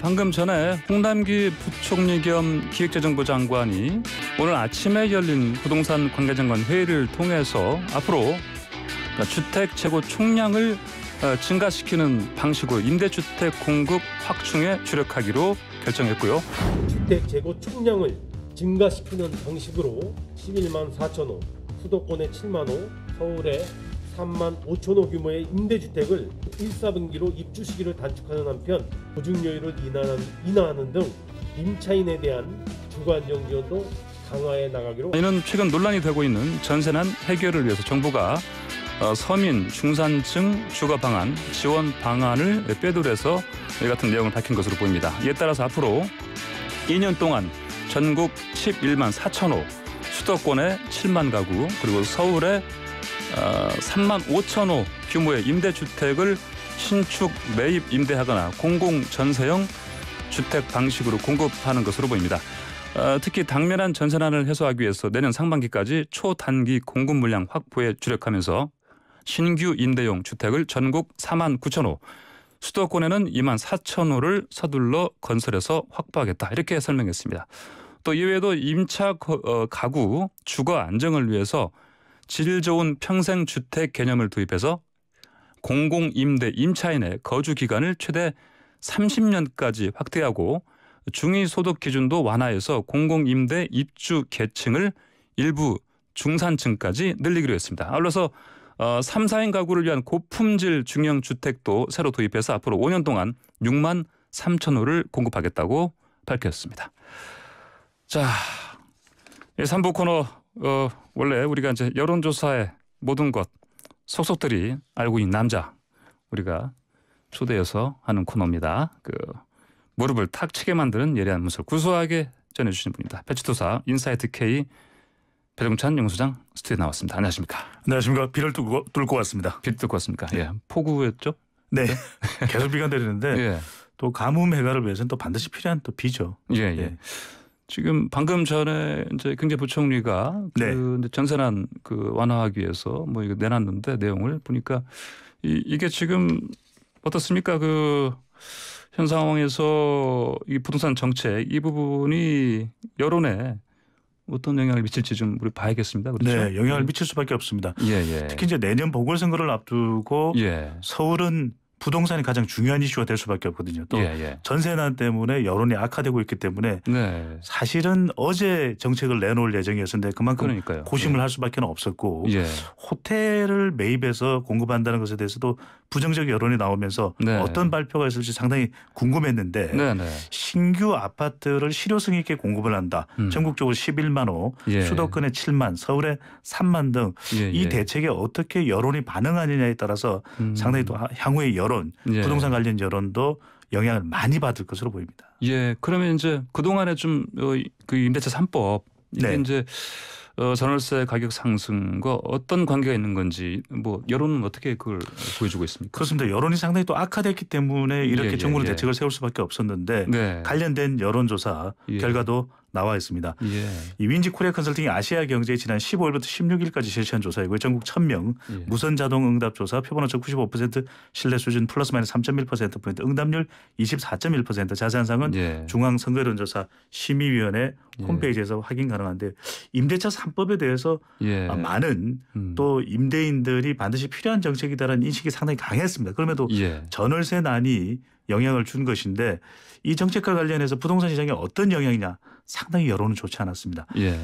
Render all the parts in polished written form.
방금 전에 홍남기 부총리 겸 기획재정부 장관이 오늘 아침에 열린 부동산 관계장관 회의를 통해서 앞으로 주택 재고 총량을 증가시키는 방식으로 임대주택 공급 확충에 주력하기로 결정했고요. 주택 재고 총량을 증가시키는 방식으로 11만 4천 호, 수도권의 7만 호, 서울의 3만 5천 호 규모의 임대주택을 1, 4분기로 입주 시기를 단축하는 한편 보증여유를 인하하는 등 임차인에 대한 주거안정 지원도 강화해 나가기로. 이는 최근 논란이 되고 있는 전세난 해결을 위해서 정부가 서민, 중산층 주거 방안, 지원 방안을 빼돌려서 이 같은 내용을 밝힌 것으로 보입니다. 이에 따라서 앞으로 2년 동안 전국 11만 4천 호, 수도권의 7만 가구, 그리고 서울의 3만 5천 호 규모의 임대주택을 신축 매입 임대하거나 공공전세형 주택 방식으로 공급하는 것으로 보입니다. 특히 당면한 전세난을 해소하기 위해서 내년 상반기까지 초단기 공급 물량 확보에 주력하면서 신규 임대용 주택을 전국 4만 9천 호, 수도권에는 2만 4천 호를 서둘러 건설해서 확보하겠다, 이렇게 설명했습니다. 또 이외에도 임차 가구 주거 안정을 위해서 질 좋은 평생주택 개념을 도입해서 공공임대 임차인의 거주 기간을 최대 30년까지 확대하고 중위소득 기준도 완화해서 공공임대 입주 계층을 일부 중산층까지 늘리기로 했습니다. 아울러서 3, 4인 가구를 위한 고품질 중형 주택도 새로 도입해서 앞으로 5년 동안 6만 3천 호를 공급하겠다고 밝혔습니다. 자, 3부 코너 원래 우리가 이제 여론조사의 모든 것 속속들이 알고 있는 남자 우리가 초대해서 하는 코너입니다. 무릎을 탁 치게 만드는 예리한 문설 구수하게 전해주시는 분입니다. 배치도사 인사이트 K 배종찬 연구소장 스튜디오에 나왔습니다. 안녕하십니까? 안녕하십니까? 비를 뚫고 왔습니다. 비를 뚫고 왔습니까? 예, 폭우였죠? 네, 계속 비가 내리는데 예. 또 가뭄 해결을 위해서는 또 반드시 필요한 또 비죠. 예, 예. 지금 방금 전에 이제 경제부총리가 네. 전세난 완화하기 위해서 이거 내놨는데 내용을 보니까 이게 지금 어떻습니까? 현 상황에서 이 부동산 정책 이 부분이 여론에 어떤 영향을 미칠지 좀 우리 봐야겠습니다. 그렇죠? 네, 영향을 미칠 수밖에 없습니다. 예, 예. 특히 이제 내년 보궐선거를 앞두고 예. 서울은 부동산이 가장 중요한 이슈가 될 수밖에 없거든요. 또 예. 전세난 때문에 여론이 악화되고 있기 때문에 네. 사실은 어제 정책을 내놓을 예정이었는데 그만큼 그러니까요. 고심을 예. 할 수밖에 없었고 예. 호텔을 매입해서 공급한다는 것에 대해서도 부정적 여론이 나오면서 네. 어떤 발표가 있을지 상당히 궁금했는데 네. 신규 아파트를 실효성 있게 공급을 한다. 전국적으로 11만 호, 예. 수도권에 7만, 서울에 3만 등 이 예. 대책에 어떻게 여론이 반응하느냐에 따라서 상당히 또 향후의 여론, 예. 부동산 관련 여론도 영향을 많이 받을 것으로 보입니다. 예, 그러면 이제 그동안에 좀 임대차 3법 이게 네. 이제 전월세 가격 상승과 어떤 관계가 있는 건지 여론은 어떻게 그걸 보여주고 있습니까? 그렇습니다. 여론이 상당히 또 악화됐기 때문에 이렇게 예. 정부는 대책을 세울 수밖에 없었는데 네. 관련된 여론조사 예. 결과도 나와 있습니다. 예. 이 윈지 코리아 컨설팅이 아시아 경제에 지난 15일부터 16일까지 실시한 조사이고요. 전국 1,000명 예. 무선 자동 응답 조사 표본 오차 95% 신뢰 수준 플러스 마이너스 3.1% 응답률 24.1% 자세한 사항은 예. 중앙선거여론조사 심의위원회 홈페이지에서 확인 가능한데 임대차 3법에 대해서 예. 많은 또 임대인들이 반드시 필요한 정책이다라는 인식이 상당히 강했습니다. 그럼에도 예. 전월세 난이 영향을 준 것인데 이 정책과 관련해서 부동산 시장에 어떤 영향이냐 상당히 여론은 좋지 않았습니다. 예.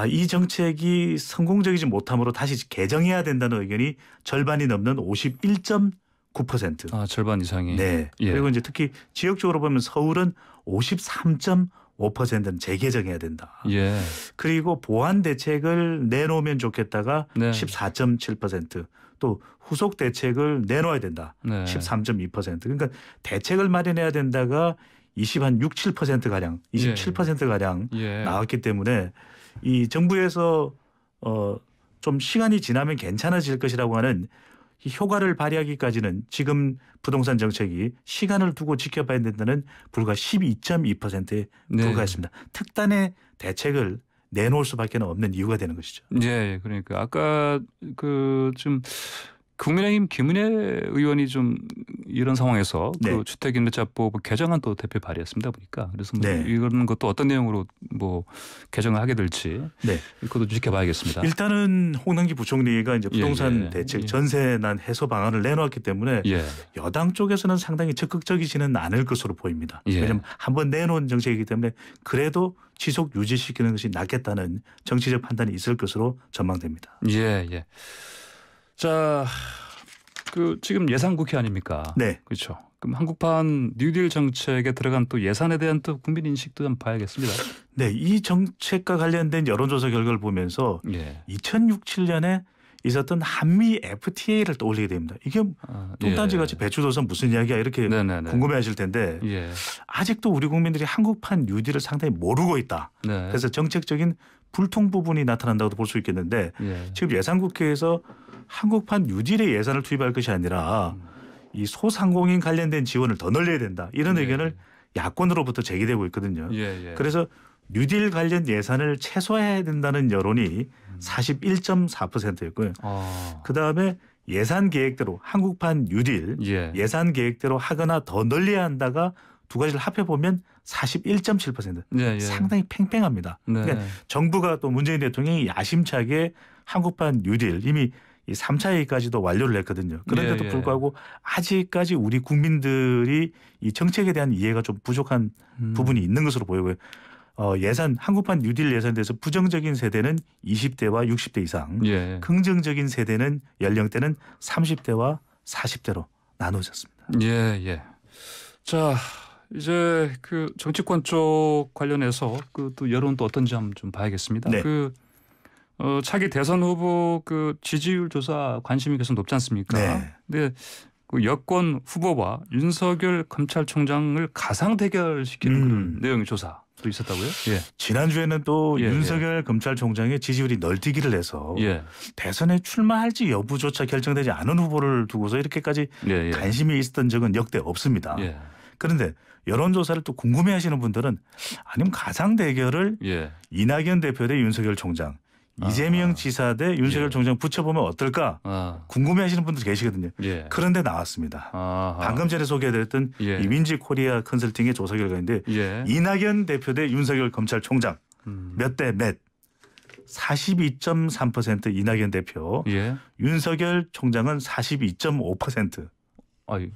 이 정책이 성공적이지 못함으로 다시 개정해야 된다는 의견이 절반이 넘는 51.9%. 절반 이상이. 네. 예. 그리고 이제 특히 지역적으로 보면 서울은 53.5%는 재개정해야 된다. 예. 그리고 보완 대책을 내놓으면 좋겠다가 네. 14.7%. 또 후속 대책을 내놓아야 된다. 네. 13.2%. 그러니까 대책을 마련해야 된다가 6, 7%가량, 27%가량 예. 나왔기 때문에 이 정부에서 좀 시간이 지나면 괜찮아질 것이라고 하는 이 효과를 발휘하기까지는 지금 부동산 정책이 시간을 두고 지켜봐야 된다는 불과 12.2%에 네. 불과했습니다. 특단의 대책을 내놓을 수밖에 없는 이유가 되는 것이죠. 예, 그러니까 아까 좀 국민의힘 김은혜 의원이 좀 이런 상황에서 네. 그 주택임대차법 개정안 또 대표 발의했습니다 보니까 그래서 뭐 네. 이런 것도 어떤 내용으로 뭐 개정을 하게 될지 네. 이것도 지켜봐야겠습니다. 일단은 홍남기 부총리가 이제 부동산 예. 대책 예. 전세난 해소 방안을 내놓았기 때문에 예. 여당 쪽에서는 상당히 적극적이지는 않을 것으로 보입니다. 예. 왜냐하면 한번 내놓은 정책이기 때문에 그래도 지속 유지시키는 것이 낫겠다는 정치적 판단이 있을 것으로 전망됩니다. 예. 예. 자, 그 지금 예산 국회 아닙니까? 네. 그렇죠. 그럼 한국판 뉴딜 정책에 들어간 또 예산에 대한 또 국민 인식도 좀 봐야겠습니다. 네, 이 정책과 관련된 여론조사 결과를 보면서 예. 2006, 7년에 있었던 한미 FTA를 떠올리게 됩니다. 이게 뚱딴지 같이 배추도선 무슨 이야기야 이렇게 네네네. 궁금해하실 텐데 예. 아직도 우리 국민들이 한국판 뉴딜을 상당히 모르고 있다. 네. 그래서 정책적인 불통 부분이 나타난다고도 볼 수 있겠는데 예. 지금 예산국회에서 한국판 뉴딜의 예산을 투입할 것이 아니라 이 소상공인 관련된 지원을 더 늘려야 된다. 이런 예. 의견을 야권으로부터 제기되고 있거든요. 예. 예. 그래서 뉴딜 관련 예산을 최소화해야 된다는 여론이 41.4%였고요. 그다음에 예산 계획대로 한국판 뉴딜 예. 예산 계획대로 하거나 더 늘려야 한다가 두 가지를 합해보면 41.7%. 예. 예. 상당히 팽팽합니다. 네. 그러니까 정부가 또 문재인 대통령이 야심차게 한국판 뉴딜 이미 이 3차 회의까지도 완료를 했거든요. 그런데도 예, 예. 불구하고 아직까지 우리 국민들이 이 정책에 대한 이해가 좀 부족한 부분이 있는 것으로 보이고요. 예산 한국판 뉴딜 예산에 대해서 부정적인 세대는 20대와 60대 이상, 예. 긍정적인 세대는 연령대는 30대와 40대로 나눠졌습니다. 예. 예. 자, 이제 그 정치권 쪽 관련해서 그 또 여론 또 어떤지 한번 좀 봐야겠습니다. 네. 그 차기 대선 후보 그 지지율 조사 관심이 계속 높지 않습니까? 네. 근데 그 여권 후보와 윤석열 검찰총장을 가상 대결시키는 그런 내용의 조사도 있었다고요? 예. 지난주에는 또 예, 윤석열 검찰총장의 지지율이 널뛰기를 해서 예. 대선에 출마할지 여부조차 결정되지 않은 후보를 두고서 이렇게까지 예. 예. 관심이 있었던 적은 역대 없습니다. 예. 그런데 여론조사를 또 궁금해하시는 분들은 아니면 가상 대결을 예. 이낙연 대표 대 윤석열 총장, 이재명 지사 대 윤석열 예. 총장 붙여보면 어떨까 아. 궁금해하시는 분들 계시거든요. 예. 그런데 나왔습니다. 아하. 방금 전에 소개해드렸던 예. 이 윈지 코리아 컨설팅의 조사 결과인데 예. 이낙연 대표 대 윤석열 검찰총장 음. 몇 대 몇? 42.3% 이낙연 대표, 예. 윤석열 총장은 42.5%, 아유,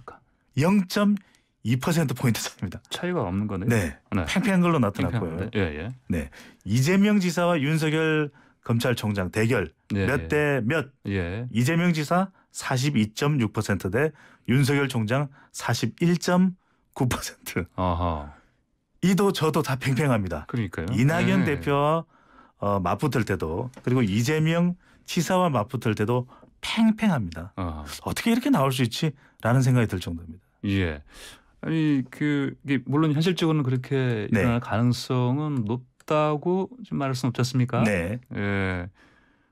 0.2%포인트 차입니다. 차이가 없는 거네요. 네. 네. 팽팽한 걸로 나타났고요. 예. 예. 네. 이재명 지사와 윤석열 검찰총장 대결 예. 몇 대 몇? 예. 이재명 지사 42.6% 대 윤석열 총장 41.9%. 아하. 이도 저도 다 팽팽합니다. 그러니까요. 이낙연 예. 대표와 맞붙을 때도 그리고 이재명 지사와 맞붙을 때도 팽팽합니다. 아. 어떻게 이렇게 나올 수 있지라는 생각이 들 정도입니다. 예. 아니 이게 물론 현실적으로는 그렇게 네. 일어날 가능성은 높다고 좀 말할 수는 없지 않습니까? 네. 예.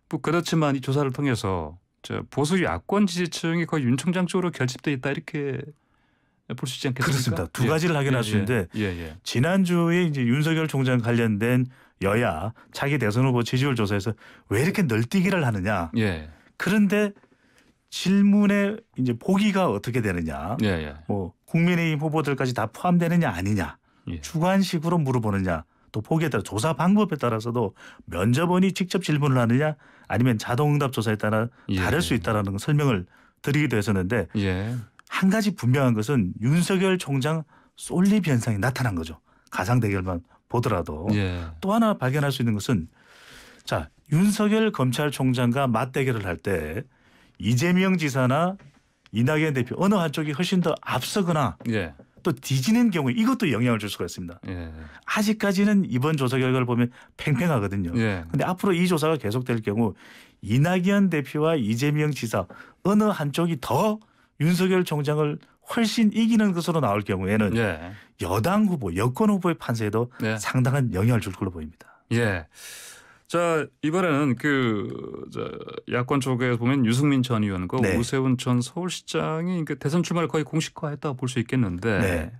뭐 그렇지만 이 조사를 통해서 보수 야권 지지층이 거의 윤 총장 쪽으로 결집돼 있다 이렇게 볼 수 있지 않겠습니까? 그렇습니다. 두 가지를 확인할 수 있는데 예. 지난주에 이제 윤석열 총장 관련된 여야 차기 대선 후보 지지율 조사에서 왜 이렇게 널뛰기를 하느냐. 예. 그런데 질문에 이제 보기가 어떻게 되느냐. 예. 뭐 국민의힘 후보들까지 다 포함되느냐 아니냐. 예. 주관식으로 물어보느냐. 또 보기에 따라 조사 방법에 따라서도 면접원이 직접 질문을 하느냐 아니면 자동응답 조사에 따라 예. 다를 수 있다라는 설명을 드리기도 했었는데 예. 한 가지 분명한 것은 윤석열 총장 쏠립 현상이 나타난 거죠. 가상 대결만 보더라도. 예. 또 하나 발견할 수 있는 것은 자 윤석열 검찰총장과 맞대결을 할 때 이재명 지사나 이낙연 대표 어느 한쪽이 훨씬 더 앞서거나 예. 또 뒤지는 경우에 이것도 영향을 줄 수가 있습니다. 예. 아직까지는 이번 조사 결과를 보면 팽팽하거든요. 예. 그런데 앞으로 이 조사가 계속될 경우 이낙연 대표와 이재명 지사 어느 한쪽이 더 윤석열 총장을 훨씬 이기는 것으로 나올 경우에는 예. 여당 후보, 여권 후보의 판세에도 네. 상당한 영향을 줄 걸로 보입니다. 예. 자 이번에는 야권 쪽에 보면 유승민 전 의원과 네. 오세훈 전 서울시장이 대선 출마를 거의 공식화했다고 볼 수 있겠는데, 네.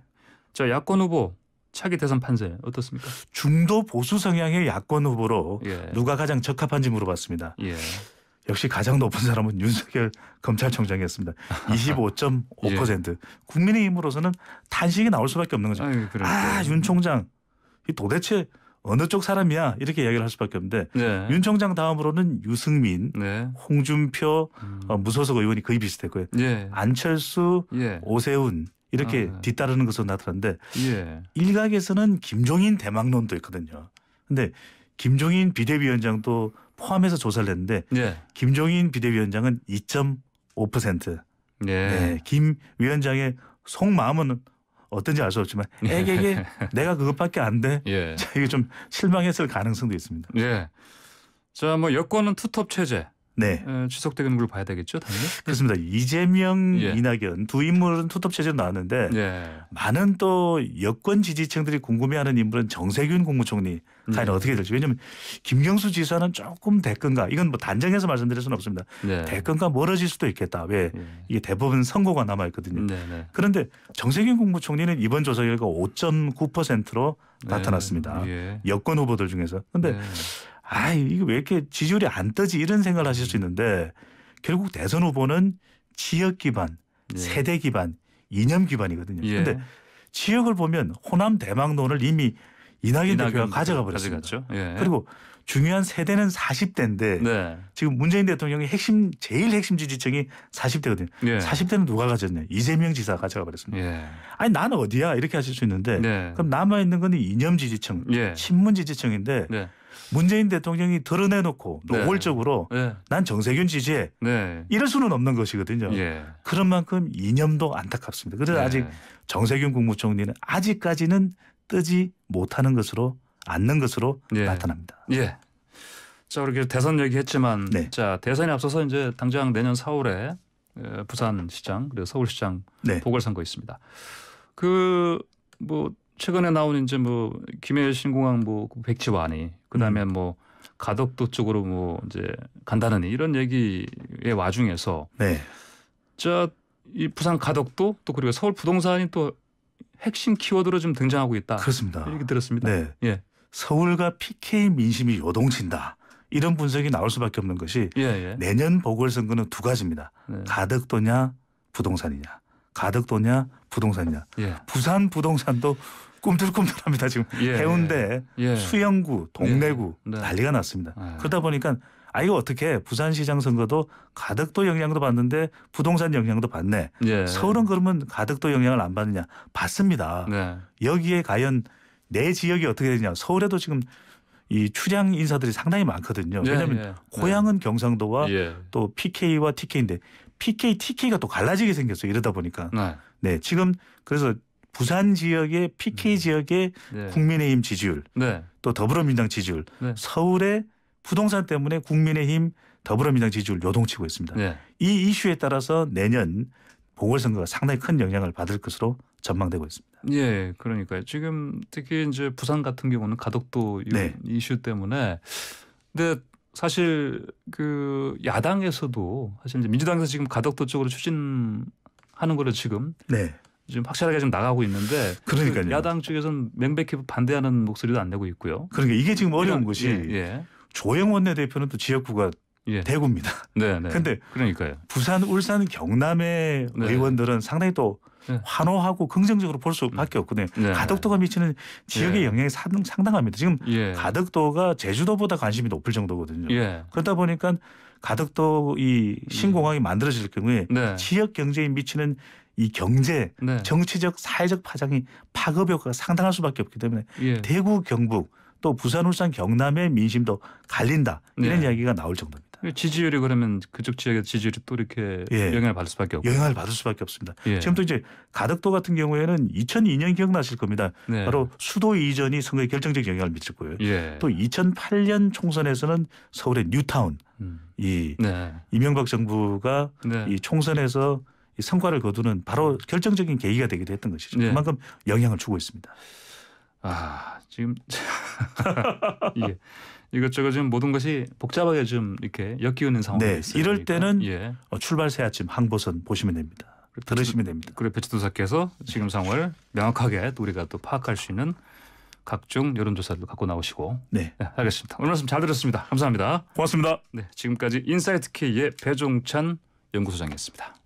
자 야권 후보 차기 대선 판세 어떻습니까? 중도 보수 성향의 야권 후보로 예. 누가 가장 적합한지 물어봤습니다. 예. 역시 가장 높은 사람은 윤석열 검찰총장이었습니다. 25.5%. 국민의힘으로서는 탄식이 나올 수밖에 없는 거죠. 윤 총장 이 도대체 어느 쪽 사람이야 이렇게 이야기를 할 수밖에 없는데 네. 윤 총장 다음으로는 유승민, 네. 홍준표, 무소속 의원이 거의 비슷했고요. 예. 안철수, 예. 오세훈 이렇게 뒤따르는 것으로 나타났는데 예. 일각에서는 김종인 대망론도 있거든요. 근데 김종인 비대위원장도 포함해서 조사를 했는데 예. 김종인 비대위원장은 2.5%. 예. 네, 김 위원장의 속마음은 어떤지 알 수 없지만 에게게 내가 그것밖에 안 돼. 예. 자, 이게 좀 실망했을 가능성도 있습니다. 예. 자, 뭐 여권은 투톱 체제 네. 지속되는 걸 봐야 되겠죠, 당연히. 그렇습니다. 이재명, 예. 이낙연 두 인물은 투톱 체제로 나왔는데 예. 많은 또 여권 지지층들이 궁금해하는 인물은 정세균 국무총리 과연 어떻게 될지. 왜냐하면 김경수 지사는 조금 대권과 이건 뭐 단정해서 말씀드릴 수는 없습니다. 네. 대권과 멀어질 수도 있겠다. 왜 이게 대법원 선고가 남아 있거든요. 네, 네. 그런데 정세균 국무총리는 이번 조사 결과 5.9%로 나타났습니다. 예. 여권 후보들 중에서. 그런데 이게 왜 이렇게 지지율이 안 뜨지 이런 생각을 하실 수 있는데 결국 대선 후보는 지역 기반, 세대 기반, 이념 기반이거든요. 그런데 지역을 보면 호남 대망론을 이미 이낙연 대표가 가져가 버렸습니다. 예. 그리고 중요한 세대는 40대인데 네. 지금 문재인 대통령의 제일 핵심 지지층이 40대거든요. 예. 40대는 누가 가졌냐? 이재명 지사가 가져가 버렸습니다. 예. 아니 나는 어디야? 이렇게 하실 수 있는데 그럼 남아있는 건 이념 지지층, 친문 지지층인데 문재인 대통령이 드러내놓고 노골적으로 난 정세균 지지해. 이럴 수는 없는 것이거든요. 그런 만큼 이념도 안타깝습니다. 그래서 아직 정세균 국무총리는 아직까지는 뜨지 못하는 것으로 않는 것으로 나타납니다. 예. 자, 그렇게 대선 얘기했지만 자, 대선에 앞서서 이제 당장 내년 4월에 부산시장 그리고 서울시장 보궐선거 있습니다. 그 뭐 최근에 나온 이제 뭐 김해 신공항 뭐 백지화니 그다음에 뭐 가덕도 쪽으로 뭐 이제 간다느니 이런 얘기의 와중에서 자, 이 부산 가덕도 또 그리고 서울 부동산이 또 핵심 키워드로 좀 등장하고 있다. 그렇습니다. 이렇게 들었습니다. 예. 서울과 PK 민심이 요동친다. 이런 분석이 나올 수밖에 없는 것이 내년 보궐선거는 두 가지입니다. 가덕도냐 부동산이냐. 가덕도냐 부동산이냐. 부산 부동산도 꿈틀꿈틀합니다. 지금 해운대, 수영구, 동래구 난리가 났습니다. 그러다 보니까 이거 어떻게 부산시장 선거도 가덕도 영향도 받는데 부동산 영향도 받네. 서울은 그러면 가덕도 영향을 안 받느냐. 받습니다. 여기에 과연 내 지역이 어떻게 되냐. 서울에도 지금 이 출향 인사들이 상당히 많거든요. 왜냐하면 고향은 경상도와 또 PK와 TK인데 PK, TK가 또 갈라지게 생겼어요. 이러다 보니까. 지금 그래서 부산 지역의 PK 지역의 국민의힘 지지율 또 더불어민주당 지지율 서울의 부동산 때문에 국민의힘 더불어민주당 지지율 요동치고 있습니다. 이 이슈에 따라서 내년 보궐선거가 상당히 큰 영향을 받을 것으로 전망되고 있습니다. 예, 그러니까요. 지금 특히 이제 부산 같은 경우는 가덕도 이슈 때문에 근데 사실 그 야당에서도 사실 이제 민주당에서 지금 가덕도 쪽으로 추진하는 거를 지금 확실하게 좀 나가고 있는데 그러니까요. 야당 쪽에서는 명백히 반대하는 목소리도 안 내고 있고요. 그러니까 이게 지금 어려운 것이 조영 원내대표는 또 지역구가 대구입니다. 그런데 그러니까요. 부산, 울산, 경남의 의원들은 상당히 또 환호하고 긍정적으로 볼 수밖에 없거든요. 가덕도가 미치는 지역의 영향이 상당합니다. 지금 가덕도가 제주도보다 관심이 높을 정도거든요. 그러다 보니까 가덕도 이 신공항이 만들어질 경우에 지역 경제에 미치는 이 경제, 정치적, 사회적 파급 효과가 상당할 수밖에 없기 때문에 대구, 경북 또 부산, 울산, 경남의 민심도 갈린다. 이런 이야기가 나올 정도입니다. 지지율이 그러면 그쪽 지역의 지지율이 또 이렇게 영향을 받을 수밖에 없고. 영향을 받을 수밖에 없습니다. 지금 또 이제 가덕도 같은 경우에는 2002년 기억나실 겁니다. 바로 수도 이전이 선거에 결정적 영향을 미쳤고요. 또 2008년 총선에서는 서울의 뉴타운 이 이명박 정부가 이 총선에서 이 성과를 거두는 바로 결정적인 계기가 되기도 했던 것이죠. 그만큼 영향을 주고 있습니다. 지금 이것저것 지금 모든 것이 복잡하게 좀 이렇게 엮이는 상황이 있어요. 이럴 때는 출발새 아침 항보선 보시면 됩니다. 들으시면 됩니다. 그래 배치도사께서 지금 상황을 명확하게 우리가 또 파악할 수 있는 각종 여론조사를 갖고 나오시고. 네. 네, 알겠습니다. 오늘 말씀 잘 들었습니다. 감사합니다. 고맙습니다. 네, 지금까지 인사이트 K의 배종찬 연구소장이었습니다.